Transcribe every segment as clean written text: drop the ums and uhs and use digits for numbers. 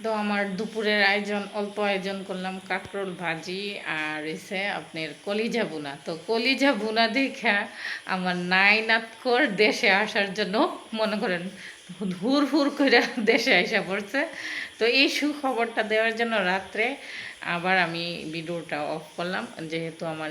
তো আমার দুপুরের আয়োজন অল্প আয়োজন করলাম কাঁকরোল ভাজি আর এসে আপনার কলিজা বুনা। তো কলিজা বুনা দেখা আমার নাইনাতকর দেশে আসার জন্য মনে করেন হুর হুর করে দেশে আসা পড়ছে। তো এই সুখবরটা দেওয়ার জন্য রাত্রে আবার আমি ভিডিওটা অফ করলাম, যেহেতু আমার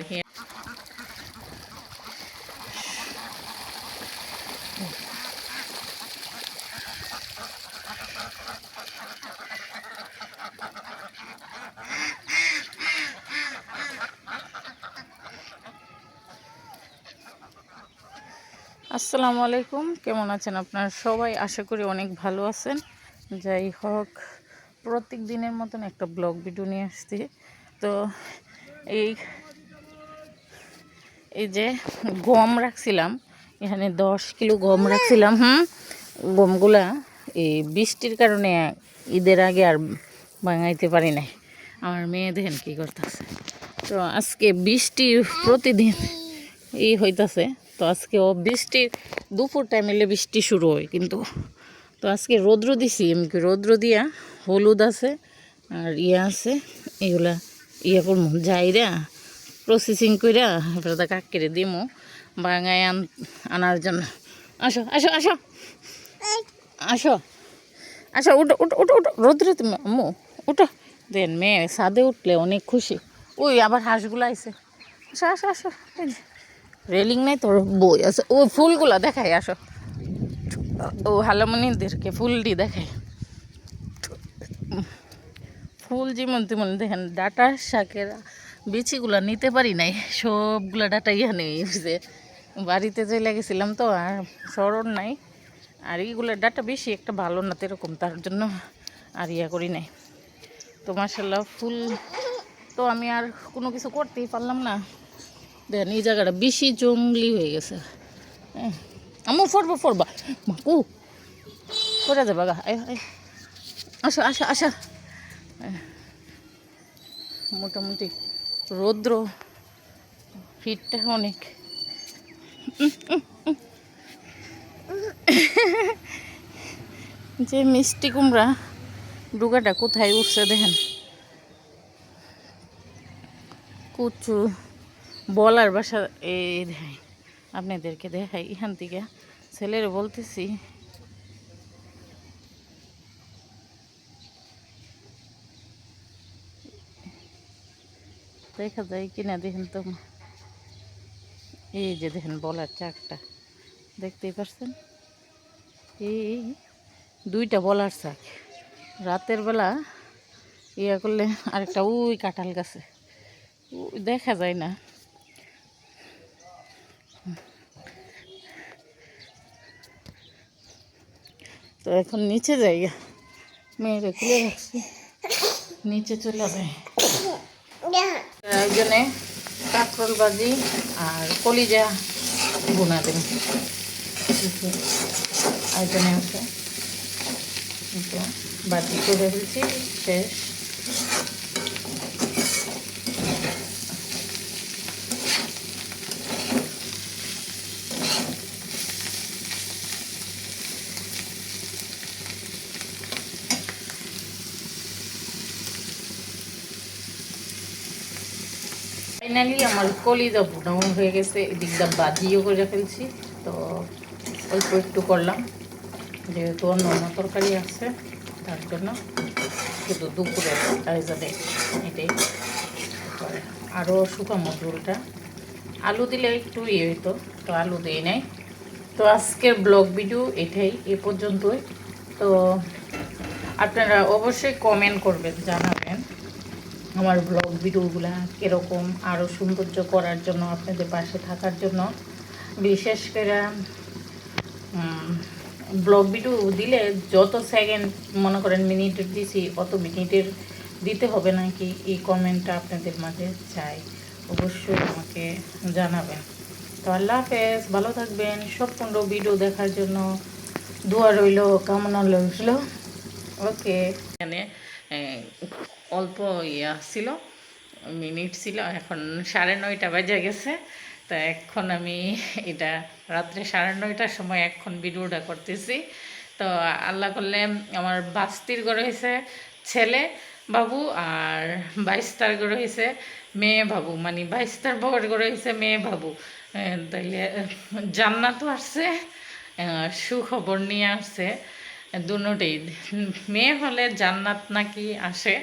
আসসালামু আলাইকুম, কেমন আছেন আপনারা সবাই? আশা করি অনেক ভালো আছেন। যাই হোক, প্রত্যেক দিনের মতন একটা ব্লগ ভিডিও নিয়ে আসছি। তো এই এই যে গম রাখছিলাম, এখানে 10 কিলো গম রাখছিলাম। গমগুলা এই বৃষ্টির কারণে ঈদের আগে আর ভাঙাইতে পারি নাই। আমার মেয়ে দেখেন কী করতেছে। তো আজকে বৃষ্টি প্রতিদিন হইতাছে। তো আজকে বৃষ্টির দুপুর টাইমে বৃষ্টি শুরু হয়, কিন্তু তো আজকে রৌদ্র দিছি। এমনি রৌদ্র দিয়া হলুদ আছে আর আছে, এগুলা করবো যাইরা প্রসেসিং কইরা এবার কাকেরে দিমো বাঙায় আনার জন্য। আসো আসো আসো আসো আসো, উঠো উঠো উঠো উঠো, রৌদ্রে তুমি আম্মু উঠো। দেন মেয়ে ছাদে উঠলে অনেক খুশি। ওই আবার হাঁসগুলো আইছে। আসো আসো আসো, রেলিং নাই তোর বই আছে। ও ফুলগুলা দেখাই, আসো। ও হালামনিদেরকে ফুলটি দেখাই। ফুল যেমন তেমন দেখেন, ডাটা শাকের বিচিগুলা নিতে পারি নাই, সবগুলা ডাটা ইহানে হয়েছে। বাড়িতে যে লেগেছিলাম তো আর স্মরণ নাই। আর এইগুলো ডাটা বেশি একটা ভালো না এরকম, তার জন্য আর করি নাই। তো মাশাল্লাহ ফুল তো আমি আর কোনো কিছু করতেই পারলাম না। দেখেন এই জায়গাটা বেশি জঙ্গলি হয়ে গেছে। হ্যাঁ, আমি ফরবা ফরবা মাকু করে যাবা গা। আসো আসো আসো। মোটামুটি রৌদ্র হিটটা অনেক। যে মিষ্টি কুমড়া ডুগাটা কোথায় উঠছে দেখেন। কুচু বলার বাসা এই দেখাই, আপনাদেরকে দেখাই এখান থেকে। ছেলেরে বলতেছি দেখা যায় কিনা দেখেন তো। এই যে দেখেন বলার চাকটা দেখতেই পাচ্ছেন, এই দুইটা বলার চাক। রাতের বেলা করলে আরেকটা ওই কাঁঠাল গাছে দেখা যায় না। তো এখন নিচে যাই, মেয়েরে খুলে রাখছি, নিচে চলে যায়। ওই জন্যে কাঁকরোল ভাজি আর কলিজা বোনা দেন আয়োজনে আছে। বাজি করে ফেলছি, শেষ। ফাইনালি আমার কলিজা বোনাও হয়ে গেছে, এদিকটা বাজিও করে ফেলছি। তো অল্প একটু করলাম, যেহেতু অন্য অন্য তরকারি আছে, তার জন্য শুধু দুপুরে আয়োজনে এটাই করে। আরও শুকামো ঝোলটা, আলু দিলে একটু হইতো, তো আলু দিই নাই। তো আজকের ব্লগ ভিডিও এটাই, এ পর্যন্তই। তো আপনারা অবশ্যই কমেন্ট করবেন, জানাবেন আমার ব্লগ ভিডিওগুলো কীরকম, আরও সৌন্দর্য করার জন্য, আপনাদের পাশে থাকার জন্য। বিশেষ করে ব্লগ ভিডিও দিলে যত সেকেন্ড মনে করেন মিনিটের দিছি, অত মিনিটের দিতে হবে নাকি, এই কমেন্টটা আপনাদের মাঝে চাই। অবশ্যই আমাকে জানাবেন। তো আল্লাহ হাফেজ, ভালো থাকবেন। সম্পূর্ণ ভিডিও দেখার জন্য দোয়া রইল, কামনা রইল। ওকে। এখানে অল্প ছিল, মিনিট ছিল, এখন 9:30 বাজে গেছে। তা এখন আমি এটা রাত্রে 9:30টার সময় এখন ভিডিওটা করতেছি। তো আল্লাহ করলে আমার বাস্তির ঘরে হয়েছে ছেলে বাবু, আর বাইশটার ঘরে হয়েছে মেয়ে বাবু, মানে বাইশটার বউয়ের ঘরে হয়েছে মেয়ে বাবু। তাইলে জান্নাতও আসছে, সুখবর নিয়ে আসছে দুটোই। মেয়ে হলে জান্নাত নাকি আসে।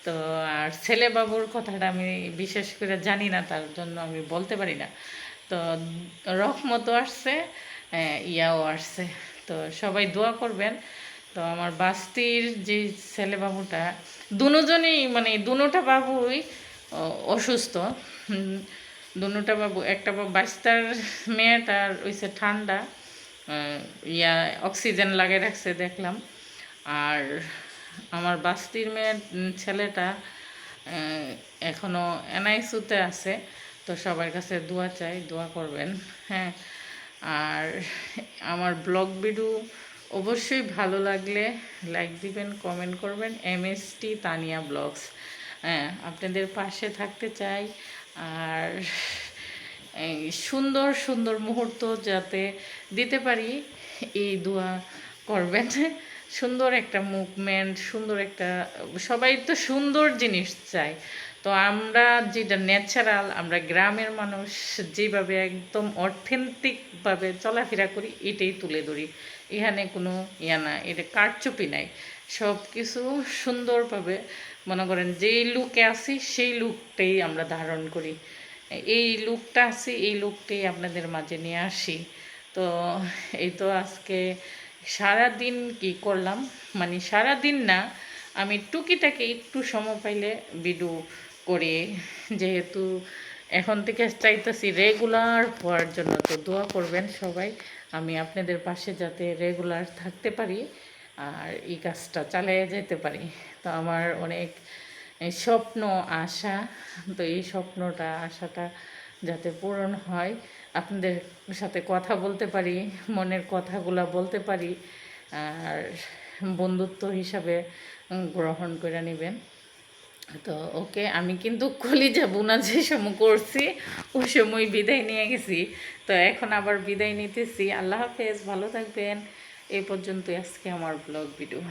তো আর ছেলে বাবুর কথাটা আমি বিশেষ করে জানি না, তার জন্য আমি বলতে পারি না। তো রহমতও আসছে, ইয়াও আসছে। তো সবাই দোয়া করবেন। তো আমার বাস্তির যে ছেলে বাবুটা, দুজনেই মানে দুটা বাবুই অসুস্থ। দুটা বাবু, একটা বাবু বাস্তার মেয়েটার হইছে ঠান্ডা, ইয়া অক্সিজেন লাগিয়ে রাখছে দেখলাম। আর আমার বাস্তির মেয়ের ছেলেটা এখনও এনআইসিউতে আছে। তো সবার কাছে দোয়া চাই, দোয়া করবেন। হ্যাঁ, আর আমার ব্লগ ভিডিও অবশ্যই ভালো লাগলে লাইক দিবেন, কমেন্ট করবেন। MST তানিয়া ব্লগস, হ্যাঁ, আপনাদের পাশে থাকতে চাই। আর এই সুন্দর সুন্দর মুহূর্ত যাতে দিতে পারি এই দোয়া করবেন। সুন্দর একটা মুভমেন্ট, সুন্দর একটা, সবাই তো সুন্দর জিনিস চাই। তো আমরা যেটা ন্যাচারাল, আমরা গ্রামের মানুষ যেভাবে একদম অথেন্টিকভাবে চলাফেরা করি এটাই তুলে ধরি। এখানে কোনো ইয়া না, এটা কারচুপি নাই, সব কিছু সুন্দরভাবে মনে করেন যেই লুকে আছি সেই লুকটাই আমরা ধারণ করি। এই লুকটা আছি, এই লুকটাই আপনাদের মাঝে নিয়ে আসি। তো এই তো আজকে সারা দিন কি করলাম, মানে সারা দিন না, আমি টুকিটাকে একটু সময় পাইলে ভিডিও করি, যেহেতু এখন থেকে চাইতেছি রেগুলার হওয়ার জন্য। তো দোয়া করবেন সবাই, আমি আপনাদের পাশে যাতে রেগুলার থাকতে পারি আর এই কাজটা চালিয়ে যেতে পারি। তো আমার অনেক স্বপ্ন আশা, তো এই স্বপ্নটা আশাটা যাতে পূরণ হয়, আপনাদের সাথে কথা বলতে পারি, মনের কথাগুলো বলতে পারি, আর বন্ধুত্ব হিসাবে গ্রহণ করে নেবেন। তো ওকে, আমি কিন্তু কলিজা বোনা যে সময় করছি ওই সময় বিদায় নিয়ে গেছি। তো এখন আবার বিদায় নিতেছি। আল্লাহ হাফেজ, ভালো থাকবেন। এই পর্যন্তই আজকে আমার ব্লগ ভিডিও।